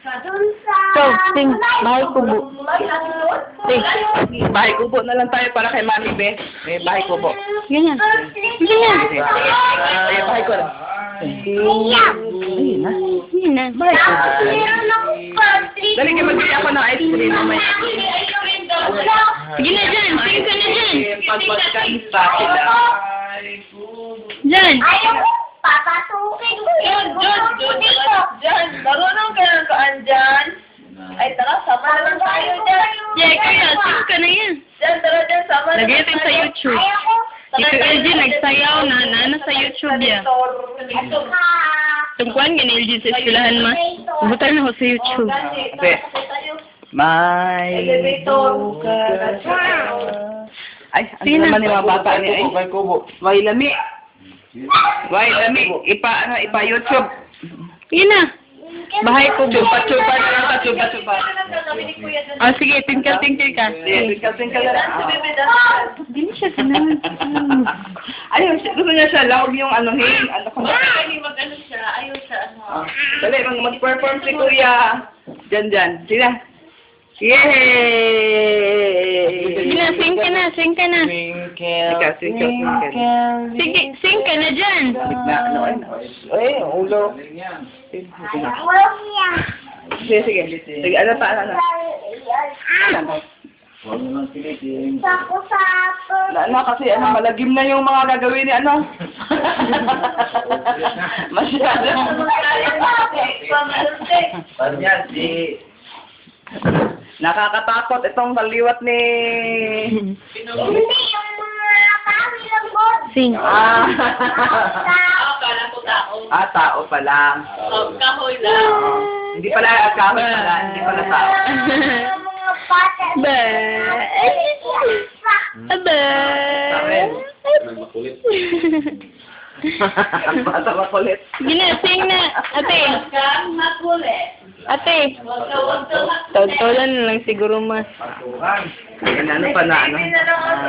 So, sing, Bahay Kubo. Sing. Bahay kubo na lang tayo para kay Mami Be. May bahay kubo. Ganyan. Ganyan. Ay, bahay ko lang. Ayun na. Ganyan na. Bahay kubo. Dali kayo magbili ako ng ice cream mamaya. Sige na dyan. Sing ka na dyan. Pagpagkain pa sila. Dyan. Ayaw ko, papasukin ko yun. Diyan, marunong ka ng kaan dyan. Ay, tara, sama naman tayo dyan. Yeah, kaya, sing ka na yan. Dyan, tara dyan, sama naman Lagay natin sa YouTube. Ayaw ko. Ikaw LG, nagsayaw na. Nana sa YouTube ya. Ito ka. Tungkuan nga ni LG sa eskwelahan ma. Butal na ako sa YouTube. Kasi, may bukas. Ay, ano Sige na. naman yung mga bata ni ay? May kubo. May lami. May lami. Ipa YouTube. Yun na. Bahay Kubo. Chupa na lang ka, chupa. Oh, sige, tingkal ka. Tingkal na lang. Hindi siya ganun. Ayun, gusto niya siya, lawag yung anuhin. Ano ko na. Ay, mag-ano siya, ayaw siya, ano. Dali, mag-perform si Kuya. Diyan. Sila. Yay! Sige na, sing ka na. Ikaw, twinkle. Sige, sing ka na dyan. Ay, ulo. Sige. Ano pa? Sapo-sapo. Kasi malagim na yung mga gagawin ni ano. Masyado. Nakakatakot itong kaliwat ni... Hindi, yung mga kawilang bot. Sing. Akala ko tao. Tao pa lang. Kahoy lang. Hindi pala kahoy pala. Hindi pala tao. Yung mga bata. Ba. Aba. Bata makulit. Sige na, sing na. Ate. Kang makulit. Ate. Huwag ka. Tawag-tawalan na lang siguro mas. Ano pa na ano? Hindi na lang ako.